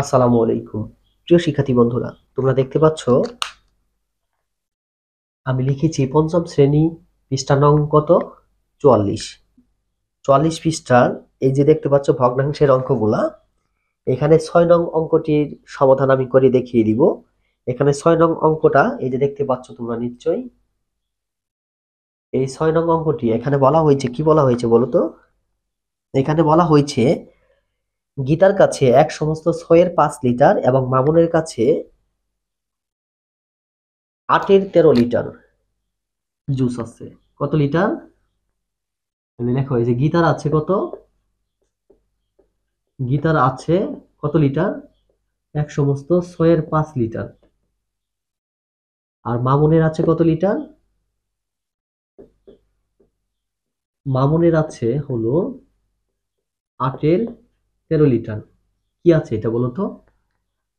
আসসালামু আলাইকুম। প্রিয় শিক্ষার্থী বন্ধুরা, তোমরা দেখতে পাচ্ছ আমি লিখেছি পঞ্চম শ্রেণী পৃষ্ঠা নং কত? ৪৪। ৪৪ পৃষ্ঠার এই যে দেখতে পাচ্ছ ভগ্নাংশের অঙ্কগুলা, এখানে ৬ নং অঙ্কটির সমাধান আমি করে দেখিয়ে দিব। এখানে ৬ নং অঙ্কটা এই যে দেখতে পাচ্ছ তোমরা নিশ্চয়ই। এই ৬ নং অঙ্কটি এখানে বলা হয়েছে, কি বলা হয়েছে বলো তো? এখানে বলা হয়েছে গীতার কাছে এক সমস্ত ৬-এর ৫ লিটার এবং মামুনের কাছে ৮-এর ১৩ লিটার জুস আছে। কত লিটার? দেখো এই যে গীতার আছে কত? গীতার আছে কত লিটার? এক সমস্ত ৬-এর ৫ লিটার। আর মামুনের আছে কত লিটার? মামুনের আছে হলো ৮-এর ১৩ লিটার। কি আছে এটা বলো তো?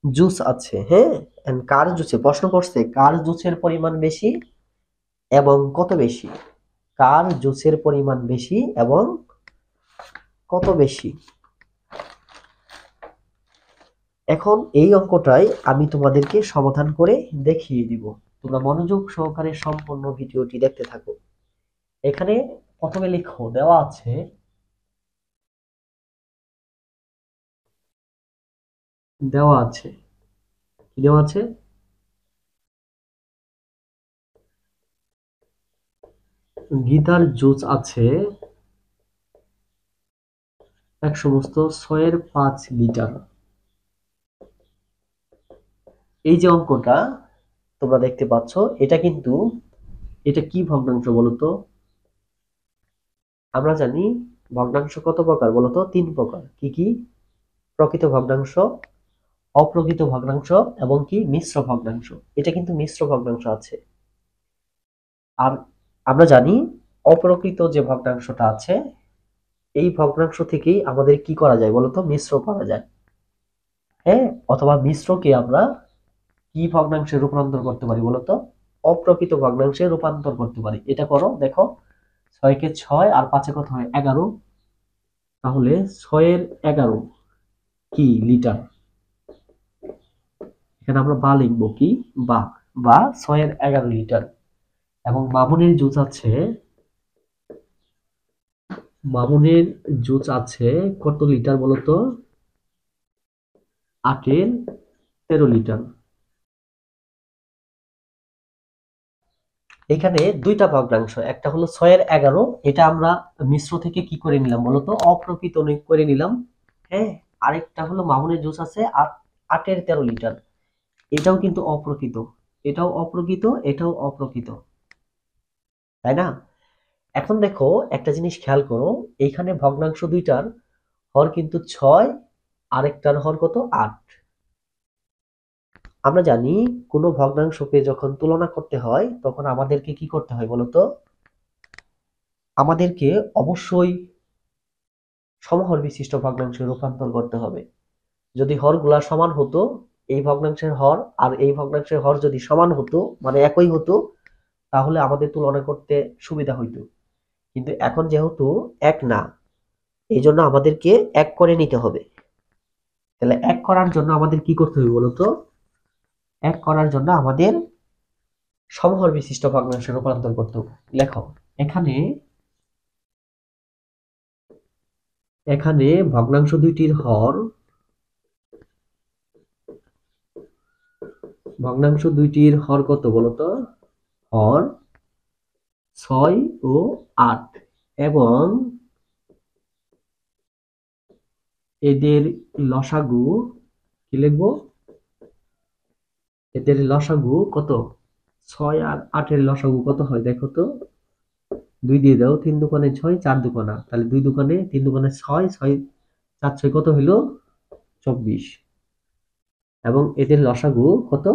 জুস আছে, হ্যাঁ। কার জুসে প্রশ্ন করছে কার জুসের পরিমাণ বেশি এবং কত বেশি? কার জুসের পরিমাণ বেশি এবং কত বেশি? এখন এই অঙ্কটাই আমি তোমাদেরকে সমাধান করে দেখিয়ে দিব। তোমরা মনোযোগ সহকারে সম্পূর্ণ ভিডিওটি দেখতে থাকো। এখানে প্রথমে লিখো, দেওয়া আছে দেওয়া আছে কি দেওয়া আছে? গীতার জুস আছে এক সমস্ত ৬-এর ৫ লিটার। এই যে অঙ্কটা তোমরা দেখতে পাচ্ছ, এটা কিন্তু এটা কি ভগ্নাংশ বলতো? আমরা জানি ভগ্নাংশ কত প্রকার বলতো? ৩ প্রকার। কি কি? প্রকৃত ভগ্নাংশ, অপ্রকৃত ভগ্নাংশ এবং কি মিশ্র ভগ্নাংশ। এটা কিন্তু মিশ্র ভগ্নাংশ আছে। আর আমরা জানি অপ্রকৃত যে ভগ্নাংশটা আছে, এই ভগ্নাংশ থেকেই আমাদের কি করা যায় বলতো? মিশ্র করা যায়, হ্যাঁ। অথবা মিশ্রকে আমরা কি ভগ্নাংশে রূপান্তর করতে পারি বলতো? অপ্রকৃত ভগ্নাংশে রূপান্তর করতে পারি। এটা করো, দেখো ৬ কে ৬ আর ৫-এ কত হয়? ১১। তাহলে ৬-এর ১১ কি লিটার? এখানে আমরা বা লিখবো, কি বা, বা ৬-এর ১১ লিটার। এবং মামুনের জুস আছে কত লিটার বলতো? ৮-এর ১৩ লিটার। এখানে দুইটা ভগ্নাংশ, একটা হলো ৬-এর ১১, এটা আমরা মিশ্র থেকে কি করে নিলাম বলতো? অপ্রকৃত করে নিলাম, হ্যাঁ। আরেকটা হলো মামুনের জুস আছে ৮-এর ১৩ লিটার, এটাও কিন্তু অপ্রকৃত। এটাও অপ্রকৃত, এটাও অপ্রকৃত, তাই না? এখন দেখো একটা জিনিস খেয়াল করো, এইখানে ভগ্নাংশ দুইটার হর কিন্তু ৬, আরেকটার হর কত? ৮। আমরা জানি কোনো ভগ্নাংশকে যখন তুলনা করতে হয় তখন আমাদেরকে কি করতে হয় বলতো? আমাদেরকে অবশ্যই সমহর বিশিষ্ট ভগ্নাংশে রূপান্তর করতে হবে। যদি হরগুলা সমান হতো, এই ভগ্নাংশের হর আর এই ভগ্নাংশের হর যদি সমান হতো, মানে একই হতো, তাহলে আমাদের তুলনা করতে সুবিধা হইতো। কিন্তু এখন যেহেতু এক না, এই জন্য আমাদেরকে এক করে নিতে হবে। তাহলে এক করার জন্য আমাদের কি করতে হবে বলতো? এক করার জন্য আমাদের সমহর বিশিষ্ট ভগ্নাংশে রূপান্তর করতে হবে। লেখো, এখানে এখানে ভগ্নাংশ দুইটির হর, ভগ্নাংশ দুইটির হর কত বলতো? হর ৬ ও ৮ এবং এদের লসাগু কি লিখবো? এদের লসাগু কত? ৬ আর ৮-এর লসাগু কত হয় দেখো তো? ২ দিয়ে দাও, ৩ দোকানে ৬, ৪ দোকানা, তাহলে ২ দোকানে ৩ দোকানে ৬, ৬ ৪ ৬ কত হইল? ২৪। এবং এদের লসাগু কত?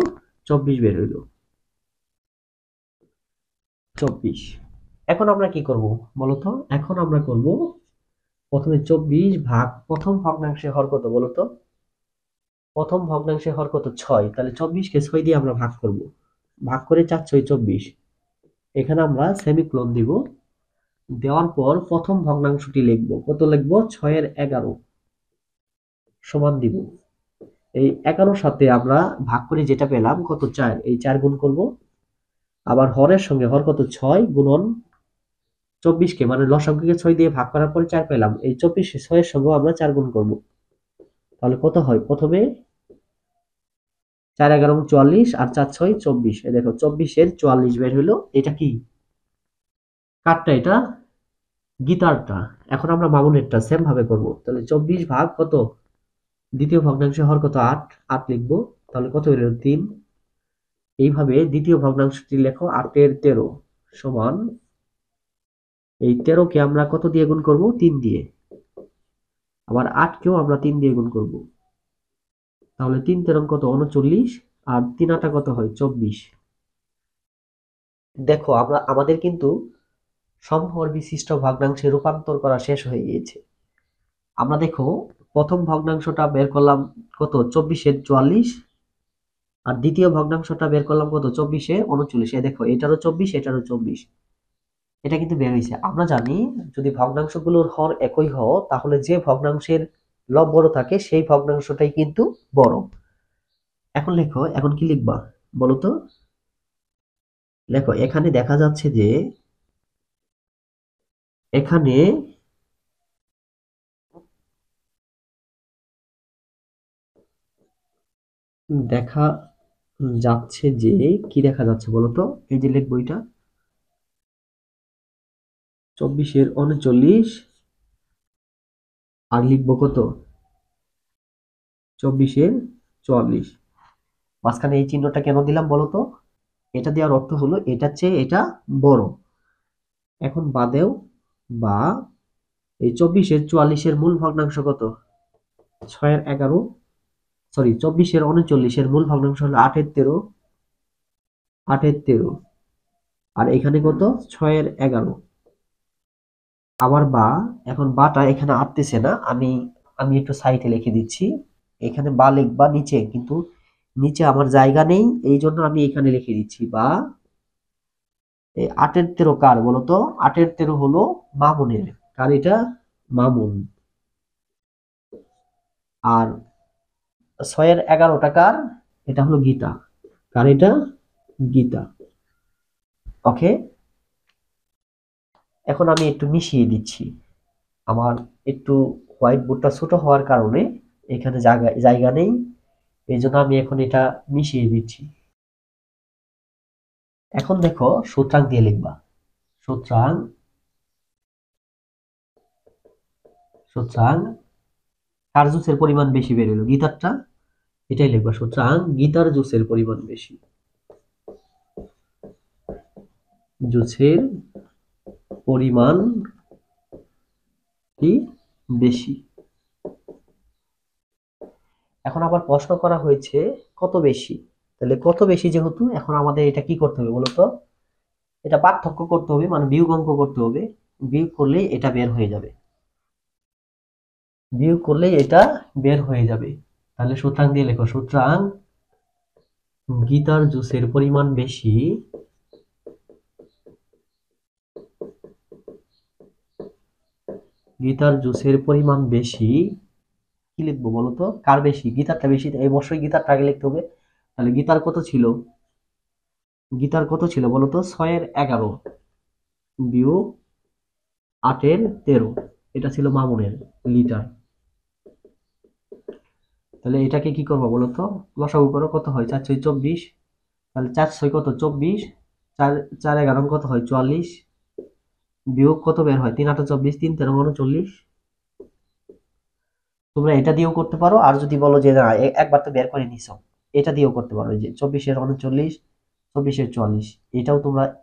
২৪ বের হইল, ২৪। এখন আমরা কি করব বলতো? এখন আমরা করব প্রথমে ২৪ ভাগ প্রথম ভগ্নাংশের হর কত বলতো? প্রথম ভগ্নাংশের হর কত? ৬, তাহলে ২৪ কে ৬ দিয়ে আমরা ভাগ করব। ভাগ করে ৪ ৬ ২৪। এখানে আমরা সেমিকোলন দিব। দেওয়ার পর প্রথম ভগ্নাংশটি লিখব। কত লিখব? ৬-এর ১১ সমান দিব। এই 11 সাথে আমরা ভাগ করে যেটা পেলাম কত 4, এই 4 গুণ করব। আবার হরের সঙ্গে হর কত 6 গুণন 24 কে মানে লসাগুকে 6 দিয়ে ভাগ করার পরে 4 পেলাম, এই 24 6 এর সঙ্গে আমরা 4 গুণ করব। তাহলে কত হয়, প্রথমে 4 11 44 আর 4 6 24, এই দেখো 24 এর 44 বের হলো। এটা কি কারটা, এটা গীতারটা। এখন আমরা মামুনেরটা সেম ভাবে করব। তাহলে 24 ভাগ কত, দ্বিতীয় ভগ্নাংশে হর কত 8, 8 লিখবো। তাহলে কত হলো 3। এইভাবে দ্বিতীয় ভগ্নাংশটি লেখো 8 এর 13 সমান, এই 13 কে আমরা কত দিয়ে গুণ করব, 3 দিয়ে। আবার 8 কেও আমরা 3 দিয়ে গুণ করব। তাহলে 3 13 কত 39, আর 3 8 কত হয় 24। দেখো আমরা আমাদের কিন্তু সমহর বিশিষ্ট ভগ্নাংশে রূপান্তর করা শেষ হয়ে গিয়েছে। আমরা দেখো প্রথম ভগ্নাংশটা বের করলাম কত 24 এর 44, আর দ্বিতীয় ভগ্নাংশটা বের করলাম কত 24 এর 39। এই দেখো এটারও 24 এটারও 24, এটা কিন্তু বের হয়েছে। আমরা জানি যদি ভগ্নাংশগুলোর হর একই হয় তাহলে যে ভগ্নাংশের লব বড় থাকে সেই ভগ্নাংশটাই কিন্তু বড়। এখন লেখো, এখন কি লিখবা বলো তো। দেখো এখানে দেখা যাচ্ছে যে এখানে দেখা যাচ্ছে যে কি দেখা যাচ্ছে বলতো, এই যে লিখবো এটা 24 এর 39, আর লিখবো কত 24 এর 44। মাঝখানে এই চিহ্নটা কেন দিলাম বলতো, এটা দেওয়ার অর্থ হলো এটার চেয়ে এটা বড়। এখন বাদেও বা এই 24 এর 44 এর মূল ভগ্নাংশ কত 6 এর 11, সরি 24 এর 39 এর মূল ভগ্নাংশ হলো 8 এর 13, 8 এর 13, আর এখানে কত 6 এর 11। আবার বা, এখন বাটা এখানে আসতেছে না, আমি আমি একটু সাইডে লিখে দিচ্ছি। এখানে বা লিখবা নিচে, কিন্তু নিচে আমার জায়গা নেই, এই জন্য আমি এখানে লিখে দিচ্ছি বা। এই 8 এর 13 কার বলতো, 8 এর 13 হলো মামুনের। কার এটা, মামুন। আর 6 এর 11টা কার, এটা হলো গীতা। কার এটা, গীতা। ওকে, এখন আমি একটু মিশিয়ে দিচ্ছি। আমার একটু হোয়াইট বোর্ডটা ছোট হওয়ার কারণে এখানে জায়গা জায়গা নেই, এই জন্য আমি এখন এটা মিশিয়ে দিচ্ছি। এখন দেখো সূত্রাং দিয়ে লিখবা। সুতরাং সুতরাং কার জুসের পরিমাণ বেশি বের হলো, গীতারটা, এটাই লিখবা। সুতরাং গীতার জুসের পরিমাণ বেশি, জুসের পরিমাণ কি বেশি। এখন আবার প্রশ্ন করা হয়েছে কত বেশি, তাহলে কত বেশি যেহেতু এখন আমাদের এটা কি করতে হবে বলতো, এটা পার্থক্য করতে হবে, মানে বিয়োগ অঙ্ক করতে হবে। বিয়োগ করলেই এটা বের হয়ে যাবে, বিয়োগ করলেই এটা বের হয়ে যাবে। তাহলে সুতরাং দিয়ে লেখো, সুতরাং গীতার জুসের পরিমাণ বেশি, গীতার জুসের পরিমাণ বেশি। কি লিখবো বলতো, কার বেশি, গীতারটা বেশি, এই অবশ্যই গীতারটা আগে লিখতে হবে। তাহলে গীতার কত ছিল, গীতার কত ছিল বলতো 6 এর 11 বিয়োগ 8 এর 13, এটা ছিল মামুনের লিটার। তাহলে এটাকে কি করবো বলতো, লসাগু করো, কত হয় 4 6 24, তাহলে 4 6 কত 24, 4 4 11 কত হয় 44, বিয়োগ কত বের হয় 3 8 24, 3 13 39। তোমরা এটা দিয়েও করতে পারো, আর যদি বলো যে না একবার তো বের করে নিছো, এটা দিয়েও করতে পারো, যে 24 এর 39, 24 এর 44,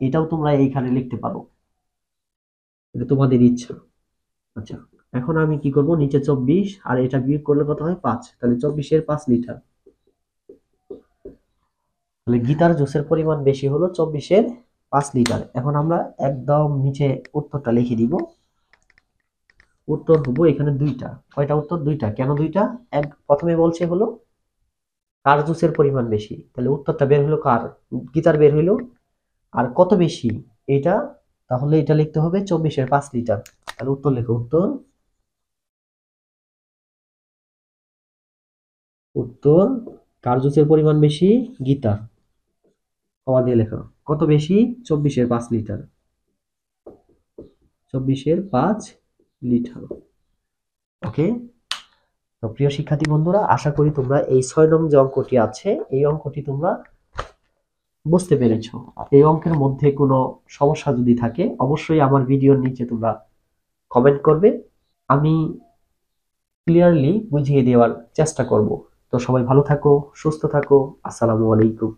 এটাও তোমরা এইখানে লিখতে পারো, এটা তোমাদের ইচ্ছা। আচ্ছা, এখন আমি কি করব, নিচে 24 আর এটা বিয়োগ করলে কত হয় 5, তাহলে 24 এর 5 লিটার। তাহলে গীতার জুসের পরিমাণ বেশি হলো 24 এর 5 লিটার। এখন আমরা একদম নিচে উত্তরটা লিখে দিব। উত্তর হবো এখানে দুইটা, কয়টা উত্তর, দুইটা। কেন দুইটা, এক প্রথমে বলছে হলো কার জুসের পরিমাণ বেশি, তাহলে উত্তরটা বের হলো কার, গীতার বের হইলো। আর কত বেশি এটা, তাহলে এটা লিখতে হবে 24 এর 5 লিটার। তাহলে উত্তর লেখো, উত্তর উত্তর, কার জুসের পরিমাণ বেশি? গীতা। কমা দিয়ে লেখো। কত বেশি? 24-এর 5 লিটার। 24-এর 5 লিটার। ওকে। তো প্রিয় শিক্ষার্থী বন্ধুরা, আশা করি তোমরা এই 6 নং যে অঙ্কটি আছে এই অঙ্কটি তোমরা বুঝতে পেরেছো। এই অঙ্কের মধ্যে কোনো সমস্যা যদি থাকে অবশ্যই আমার ভিডিওর নিচে তোমরা কমেন্ট করবে, আমি ক্লিয়ারলি বুঝিয়ে দেওয়ার চেষ্টা করব। তো সবাই ভালো থাকো, সুস্থ থাকো। আসসালামু আলাইকুম।